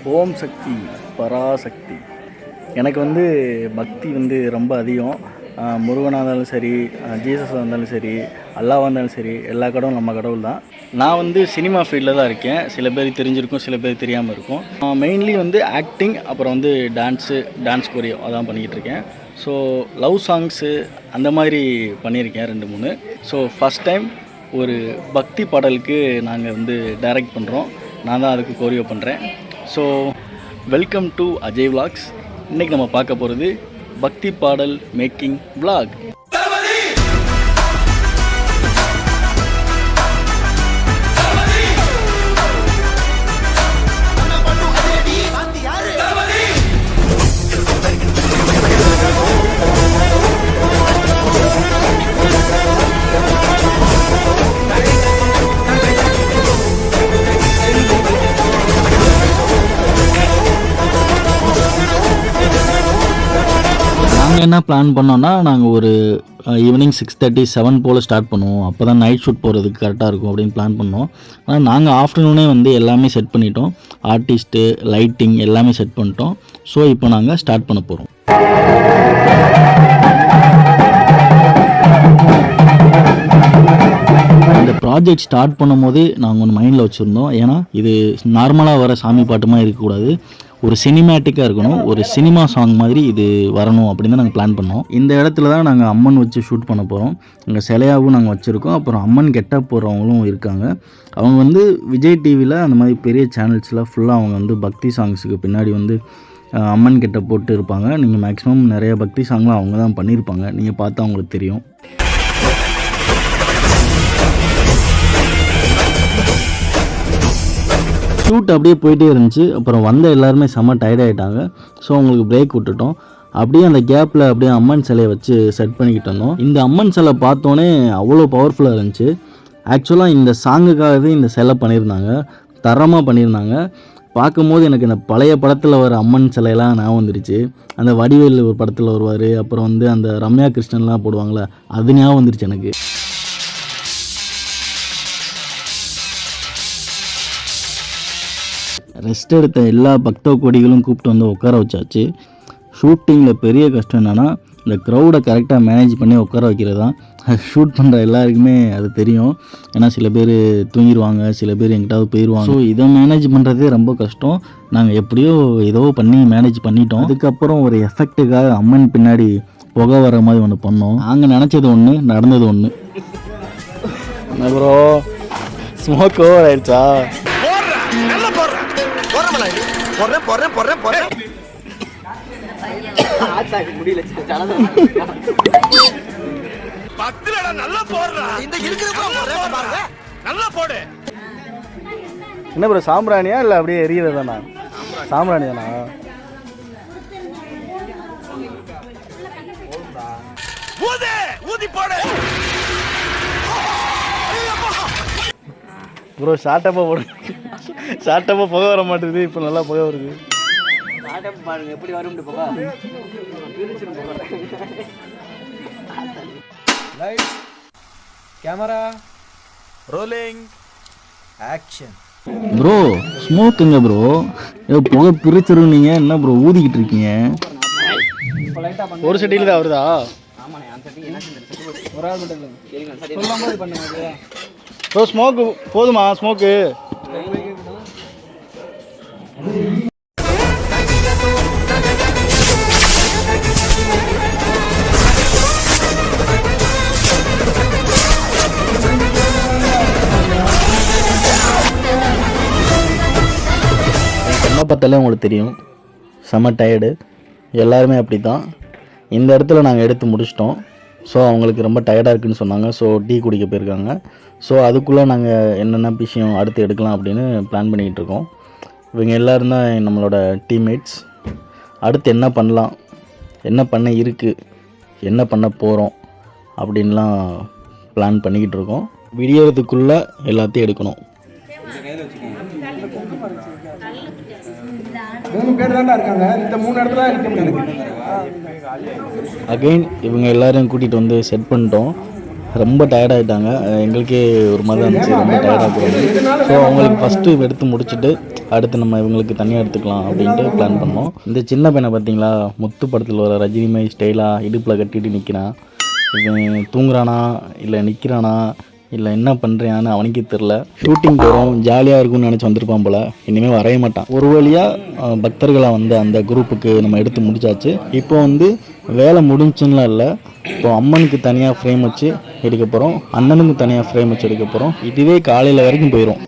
ஓம் சக்தி பராசக்தி. எனக்கு வந்து பக்தி வந்து ரொம்ப அதிகம். முருகனாக இருந்தாலும் சரி, ஜீசஸாக இருந்தாலும் சரி, அல்லாவாக இருந்தாலும் சரி, எல்லா கடவுளும் நம்ம கடவுள் தான். நான் வந்து சினிமா ஃபீல்டில் தான் இருக்கேன். சில பேர் தெரிஞ்சிருக்கும், சில பேர் தெரியாமல் இருக்கும். மெயின்லி வந்து ஆக்டிங், அப்புறம் வந்து டான்ஸ் கொரியோ அதான் பண்ணிக்கிட்டு இருக்கேன். ஸோ லவ் சாங்ஸு அந்த மாதிரி பண்ணியிருக்கேன் 2-3. ஸோ ஃபஸ்ட் டைம் ஒரு பக்தி பாடலுக்கு நாங்கள் வந்து டைரக்ட் பண்ணுறோம். நான் தான் அதுக்கு கோரியோ பண்ணுறேன். So welcome to Ajay vlogs. இன்றைக்கி நம்ம பார்க்க போகிறது பக்தி பாடல் மேக்கிங் விலாக். நாங்கள் என்ன பிளான் பண்ணோன்னா, நாங்கள் ஒரு ஈவினிங் 6:30 7 போல் ஸ்டார்ட் பண்ணுவோம். அப்போ தான் நைட் ஷூட் போகிறதுக்கு கரெக்டாக இருக்கும் அப்படின்னு பிளான் பண்ணோம். ஆனால் நாங்கள் ஆஃப்டர்நூனே வந்து எல்லாமே செட் பண்ணிட்டோம். ஆர்டிஸ்ட்டு, லைட்டிங் எல்லாமே செட் பண்ணிட்டோம். ஸோ இப்போ நாங்கள் ஸ்டார்ட் பண்ண போகிறோம். இந்த ப்ராஜெக்ட் ஸ்டார்ட் பண்ணும் போதே நாங்கள் ஒன்று மைண்டில் வச்சுருந்தோம். ஏன்னா இது நார்மலாக வர சாமி பாட்டுமா இருக்கக்கூடாது, ஒரு சினிமேட்டிக்காக இருக்கணும், ஒரு சினிமா சாங் மாதிரி இது வரணும் அப்படின்னு தான் நாங்கள் பிளான் பண்ணோம். இந்த இடத்துல தான் நாங்கள் அம்மன் வச்சு ஷூட் பண்ண போகிறோம். அங்கே சிலையாகவும் நாங்கள் வச்சுருக்கோம். அப்புறம் அம்மன் கெட்டப் போகிறவங்களும் இருக்காங்க. அவங்க வந்து விஜய் டிவியில் அந்த மாதிரி பெரிய சேனல்ஸில் ஃபுல்லாக அவங்க வந்து பக்தி சாங்ஸுக்கு பின்னாடி வந்து அம்மன் கெட்டப் போட்டு இருப்பாங்க. நீங்கள் மேக்ஸிமம் நிறைய பக்தி சாங்லாம் அவங்க தான் பண்ணியிருப்பாங்க. நீங்கள் பார்த்தா அவங்களுக்கு தெரியும். ஷூட் அப்படியே போயிட்டே இருந்துச்சு. அப்புறம் வந்த எல்லாருமே செம்ம டயர்ட் ஆகிட்டாங்க. ஸோ அவங்களுக்கு பிரேக் விட்டுட்டோம். அப்படியே அந்த கேப்பில் அப்படியே அம்மன் சிலையை வச்சு செட் பண்ணிக்கிட்டு இருந்தோம். இந்த அம்மன் சிலை பார்த்தோன்னே அவ்வளோ பவர்ஃபுல்லாக இருந்துச்சு. ஆக்சுவலாக இந்த சாங்குக்காகவே இந்த சிலை பண்ணியிருந்தாங்க, தரமாக பண்ணியிருந்தாங்க. பார்க்கும்போது எனக்கு இந்த பழைய படத்தில் வர அம்மன் சிலையெல்லாம் ஞாபகம் வந்துருச்சு. அந்த வடிவேல் ஒரு படத்தில் வருவார், அப்புறம் வந்து அந்த ரம்யா கிருஷ்ணன்லாம் போடுவாங்களே, அது ஞாபகம் வந்துருச்சு எனக்கு. ரெஸ்ட் எடுத்த எல்லா பக்த கோடிகளும் கூப்பிட்டு வந்து உட்கார வச்சாச்சு. ஷூட்டிங்கில் பெரிய கஷ்டம் என்னென்னா, இந்த க்ரௌடை கரெக்டாக மேனேஜ் பண்ணி உட்கார வைக்கிறது தான். ஷூட் பண்ணுற எல்லாருக்குமே அது தெரியும். ஏன்னா சில பேர் தூங்கிடுவாங்க, சில பேர் எங்கிட்டாவது போயிடுவாங்க. ஸோ இதை மேனேஜ் பண்ணுறதே ரொம்ப கஷ்டம். நாங்கள் எப்படியோ ஏதோ பண்ணி மேனேஜ் பண்ணிட்டோம். அதுக்கப்புறம் ஒரு எஃபெக்ட்டுக்காக அம்மன் பின்னாடி புகை வர மாதிரி ஒன்று பண்ணோம். நாங்கள் நினச்சது ஒன்று, நடந்தது ஒன்று. அப்புறம் ஸ்மோக் ஓவர் ஆயிடுச்சா? என்ன ப்ரோ, சாம்பிராணியா இல்லை அப்படியே எரியறதானா? சாம்பிராணி தானா? ப்ரோ ஷார்ட்டப்பாக போடு. ஷார்ட்டப்பாக புகை வர மாட்டேங்குது. இப்போ நல்லா புகை வருது. பாருங்க எப்படி வரும். Lights, camera, rolling, action. Bro ஸ்மோக்குங்க ப்ரோ. புகை பிரிச்சிருந்தீங்க என்ன ப்ரோ ஊதிக்கிட்டு இருக்கீங்க? ஒரு செட்டியில் தான் வருதா? ப்ரோ ஸ்மோக்கு போதுமா? ஸ்மோக்கு என்ன பார்த்தாலே உங்களுக்கு தெரியும், செம்ம டயர்டு. எல்லாருமே அப்படி தான். இந்த இடத்துல நாங்கள் எடுத்து முடிச்சிட்டோம். ஸோ அவங்களுக்கு ரொம்ப டயர்டாக இருக்குதுன்னு சொன்னாங்க. ஸோ டீ குடிக்க போயிருக்காங்க. ஸோ அதுக்குள்ளே நாங்கள் என்னென்ன விஷயம் அடுத்து எடுக்கலாம் அப்படின்னு பிளான் பண்ணிக்கிட்டு இருக்கோம். இவங்க எல்லோரும் தான் நம்மளோட டீம்மேட்ஸ். அடுத்து என்ன பண்ணலாம், என்ன பண்ண இருக்குது, என்ன பண்ண போகிறோம் அப்படின்லாம் பிளான் பண்ணிக்கிட்டு இருக்கோம். விடியறதுக்குள்ளே எல்லாத்தையும் எடுக்கணும். 3 பேர் தான் இருக்காங்க. இந்த 3 இடத்துல நிற்க முடியாது. அகைன் இவங்க எல்லாரையும் கூட்டிகிட்டு வந்து செட் பண்ணிட்டோம். ரொம்ப டயர்டாகிட்டாங்க. எங்களுக்கே ஒரு மாதிரி இருந்துச்சு, ரொம்ப டயர்டாக போகுது. ஸோ அவங்களுக்கு ஃபஸ்ட்டு எடுத்து முடிச்சுட்டு அடுத்து நம்ம இவங்களுக்கு தனியாக எடுத்துக்கலாம் அப்படின்ட்டு பிளான் பண்ணோம். இந்த சின்ன பையனை பார்த்தீங்களா, முத்து படத்தில் வர ரஜினிமை ஸ்டைலாக இடுப்பில் கட்டிட்டு நிற்கிறான். இவன் தூங்குறானா இல்லை நிற்கிறானா இல்லை என்ன பண்ணுறான்னு அவனுக்கே தெரில. ஷூட்டிங் போகிறோம், ஜாலியாக இருக்கும்னு நினச்சி வந்திருப்பான் போல். இனிமேல் வரைய மாட்டான். ஒரு வழியாக பக்தர்களாக வந்து அந்த குரூப்புக்கு நம்ம எடுத்து முடிச்சாச்சு. இப்போ வந்து வேலை முடிஞ்சுன்னா இல்லை, இப்போ அம்மனுக்கு தனியாக ஃப்ரேம் வச்சு எடுக்க போகிறோம், அண்ணனுக்கு தனியாக ஃப்ரேம் வச்சு எடுக்க போகிறோம். இதுவே காலையில் வரைக்கும் போயிடும்.